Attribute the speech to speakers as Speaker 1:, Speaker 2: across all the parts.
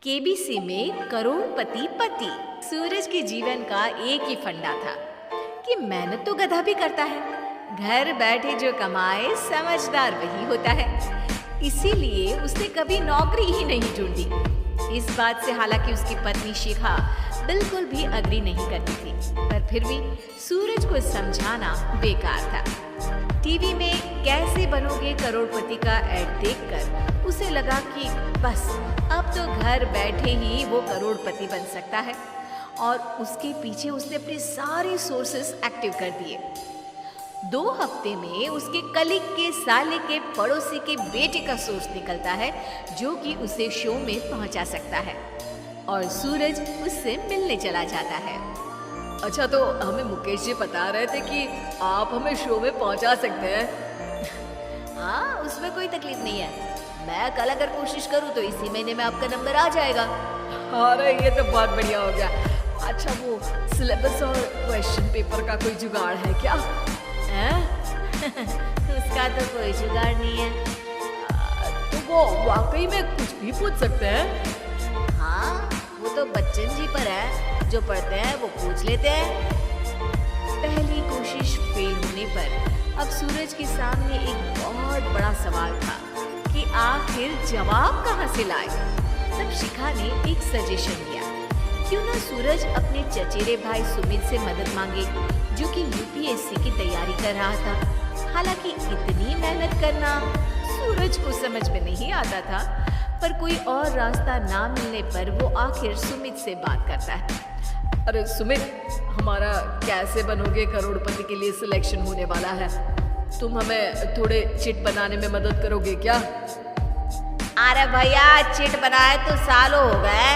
Speaker 1: KBC में करोड़पति पति। सूरज के जीवन का एक ही फंडा था कि मेहनत तो गधा भी करता है, घर बैठे जो कमाए समझदार वही होता है। इसीलिए उसने कभी नौकरी ही नहीं ढूंढी। इस बात से हालांकि उसकी पत्नी शिखा बिल्कुल भी अग्री नहीं करती थी, पर फिर भी सूरज को समझाना बेकार था। टीवी में कैसे बनोगे करोड़पति का ऐड देखकर उसे लगा कि बस अब तो घर बैठे ही वो करोड़पति बन सकता है, और उसके पीछे उसने अपने सारे सोर्सेस एक्टिव कर दिए। 2 हफ्ते में उसके कलीग के साले के पड़ोसी के बेटे का सोर्स निकलता है जो कि उसे शो में पहुंचा सकता है, और सूरज उससे मिलने चला जाता है।
Speaker 2: अच्छा, तो हमें मुकेश जी बता रहे थे कि आप हमें शो में पहुंचा सकते हैं।
Speaker 1: हाँ, उसमें कोई तकलीफ नहीं है। मैं कल अगर कोशिश करूँ तो इसी महीने में आपका नंबर आ जाएगा।
Speaker 2: अरे ये तो बहुत बढ़िया हो गया। अच्छा, वो सिलेबस और क्वेश्चन पेपर का कोई जुगाड़ है क्या?
Speaker 1: उसका तो कोई जुगाड़ नहीं है।
Speaker 2: तो वो वाकई में कुछ भी पूछ सकते हैं?
Speaker 1: हाँ, वो तो बच्चन जी पर है, जो पढ़ते हैं वो पूछ लेते हैं। पहली कोशिश फेल होने पर अब सूरज के सामने एक बहुत बड़ा सवाल था कि आखिर जवाब कहाँ से लाए। तब शिखा ने एक सजेशन दिया, क्यों ना सूरज अपने चचेरे भाई सुमित से मदद मांगे, जो कि यूपीएससी की तैयारी कर रहा था। हालांकि इतनी मेहनत करना सूरज को समझ में नहीं आता था, पर कोई और रास्ता ना मिलने पर वो आखिर सुमित से बात करता है।
Speaker 2: अरे सुमित, हमारा कैसे बनोगे करोड़पति के लिए सिलेक्शन होने वाला है। तुम हमें थोड़े चिट बनाने में मदद करोगे क्या?
Speaker 1: अरे भैया, चिट बनाए तो सालों हो गए,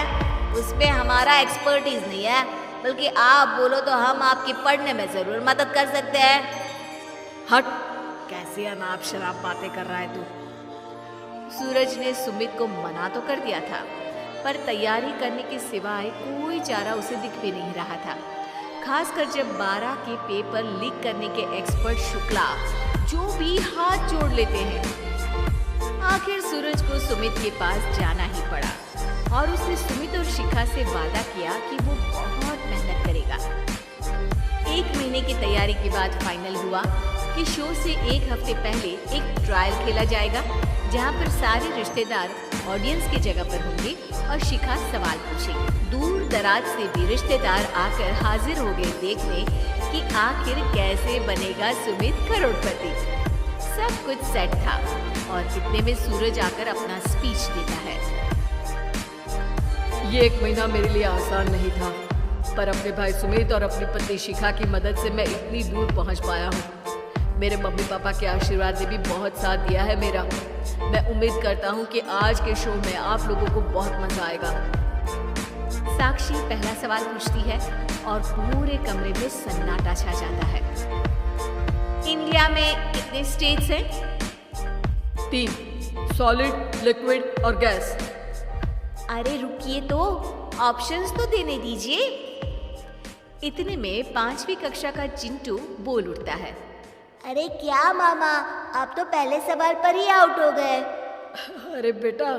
Speaker 1: उसमें हमारा एक्सपर्टीज नहीं है, बल्कि आप बोलो तो हम आपकी पढ़ने में जरूर मदद कर सकते हैं।
Speaker 2: हट, कैसी अनाप शराब बातें कर रहा है तू।
Speaker 1: सूरज ने सुमित को मना तो कर दिया था, पर तैयारी करने के सिवाय कोई चारा उसे दिख भी नहीं रहा था। खासकर जब 12 के पेपर लीक करने के एक्सपर्ट शुक्ला जो भी हाथ जोड़ लेते हैं। आखिर सूरज को सुमित के पास जाना ही पड़ा, और उसने सुमित और शिखा से वादा किया कि वो बहुत मेहनत करेगा। 1 महीने की तैयारी के बाद फाइनल हुआ कि शो से 1 हफ्ते पहले एक ट्रायल खेला जाएगा, जहां पर सारे रिश्तेदार ऑडियंस की जगह पर होंगे और शिखा सवाल पूछेगी। दूर दराज से भी रिश्तेदार आकर हाजिर हो गए देखने कि आखिर कैसे बनेगा सुमित करोड़पति। सब कुछ सेट था, और इतने में सूरज आकर अपना स्पीच देता है।
Speaker 2: ये 1 महीना मेरे लिए आसान नहीं था, पर अपने भाई सुमित और अपनी पत्नी शिखा की मदद से मैं इतनी दूर पहुंच पाया हूँ। मेरे मम्मी पापा के आशीर्वाद ने भी बहुत साथ दिया है मेरा। मैं उम्मीद करता हूँ कि आज के शो में आप लोगों को बहुत मजा आएगा।
Speaker 1: साक्षी पहला सवाल पूछती है और पूरे कमरे में सन्नाटा छा जाता है। इंडिया में कितने स्टेट्स हैं?
Speaker 2: 3, सॉलिड, लिक्विड और गैस।
Speaker 1: अरे रुकिए, तो ऑप्शंस तो देने दीजिए। इतने में 5वीं कक्षा का चिंटू बोल उठता है।
Speaker 3: अरे क्या मामा, आप तो पहले सवाल पर ही आउट हो गए।
Speaker 2: अरे बेटा,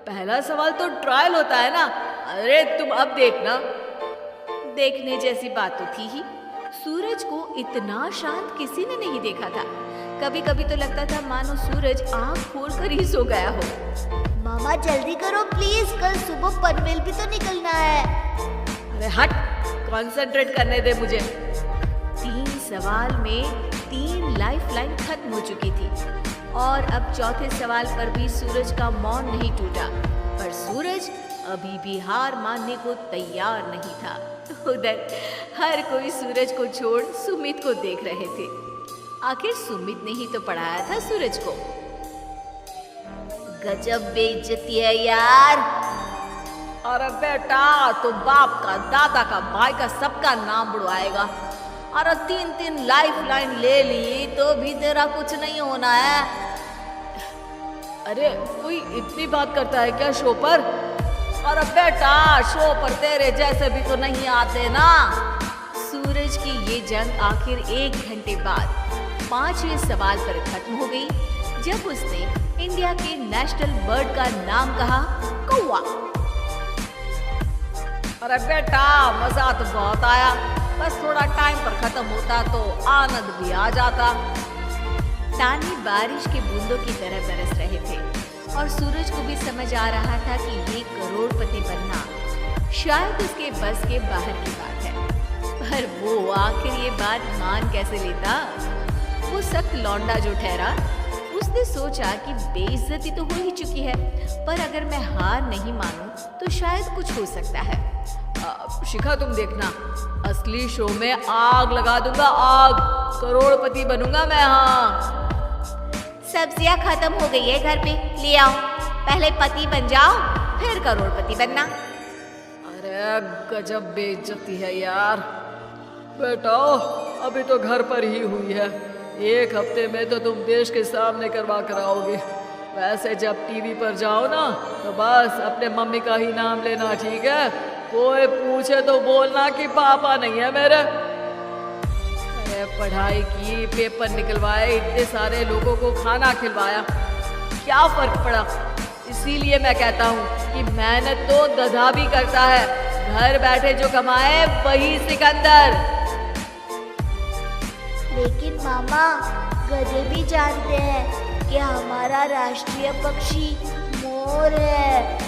Speaker 2: पहला सवाल तो ट्रायल होता है ना। अरे तुम अब देखना।
Speaker 1: देखने जैसी बात तो थी ही। सूरज को इतना शांत किसी ने नहीं देखा था। कभी कभी तो लगता था मानो सूरज आंख खोलकर ही सो गया हो।
Speaker 3: मामा जल्दी करो प्लीज, कल सुबह पनवेल भी तो निकलना है।
Speaker 2: अरे हट, कंसंट्रेट करने दे मुझे।
Speaker 1: 3 सवाल में 3 लाइफलाइन खत्म हो चुकी थी, और अब चौथे सवाल पर भी सूरज का मौन नहीं टूटा। पर सूरज अभी भी हार मानने को तैयार नहीं था। उधर हर कोई सूरज को छोड़ सुमित को देख रहे थे। आखिर सुमित ने ही तो पढ़ाया था सूरज को।
Speaker 3: गजब बेइज्जती है यार।
Speaker 2: अरे बेटा, तो बाप का, दादा का, भाई का, सबका नाम बुड़वाएगा। अरे 3 लाइफलाइन ले ली तो भी तेरा कुछ नहीं होना है। अरे कोई इतनी बात करता है क्या शो पर? अरे बेटा, शो पर तेरे जैसे भी तो नहीं आते ना।
Speaker 1: सूरज की ये जंग आखिर 1 घंटे बाद 5वें सवाल पर खत्म हो गई, जब उसने इंडिया के नेशनल बर्ड का नाम कहा, कौवा।
Speaker 2: अरे बेटा मजा तो बहुत आया, बस थोड़ा टाइम पर खत्म होता तो आनंद भी आ जाता।
Speaker 1: तान्ही बारिश के बूंदों की तरह बरस रहे थे और सूरज को भी समझ आ रहा था कि ये करोड़पति बनना शायद उसके बस के बाहर की बात है। पर वो आखिर ये बात मान कैसे लेता? वो सख्त लौंडा जो ठहरा, उसने सोचा कि बेइज्जती तो हो ही चुकी है, पर अगर मैं हार नहीं मानूं तो शायद कुछ हो सकता है।
Speaker 2: शिखा तुम देखना, असली शो में आग लगा दूंगा, आग, करोड़पति बनूंगा मैं। हाँ
Speaker 1: सब्जियां खत्म हो गई है घर पे, ले आओ। पहले पति बन जाओ फिर करोड़पति बनना।
Speaker 2: अरे गजब बेइज्जती है यार। बेटा अभी तो घर पर ही हुई है, 1 हफ्ते में तो तुम देश के सामने करवा कर आओगे। वैसे जब टीवी पर जाओ ना तो बस अपने मम्मी का ही नाम लेना, ठीक है? कोई पूछे तो बोलना कि पापा नहीं है मेरे। अरे पढ़ाई की, पेपर निकलवाए, इतने सारे लोगों को खाना खिलवाया, क्या फर्क पड़ा? इसीलिए मैं कहता हूँ कि मेहनत तो गधा भी करता है, घर बैठे जो कमाए वही सिकंदर।
Speaker 3: लेकिन मामा, गधे भी जानते हैं कि हमारा राष्ट्रीय पक्षी मोर है।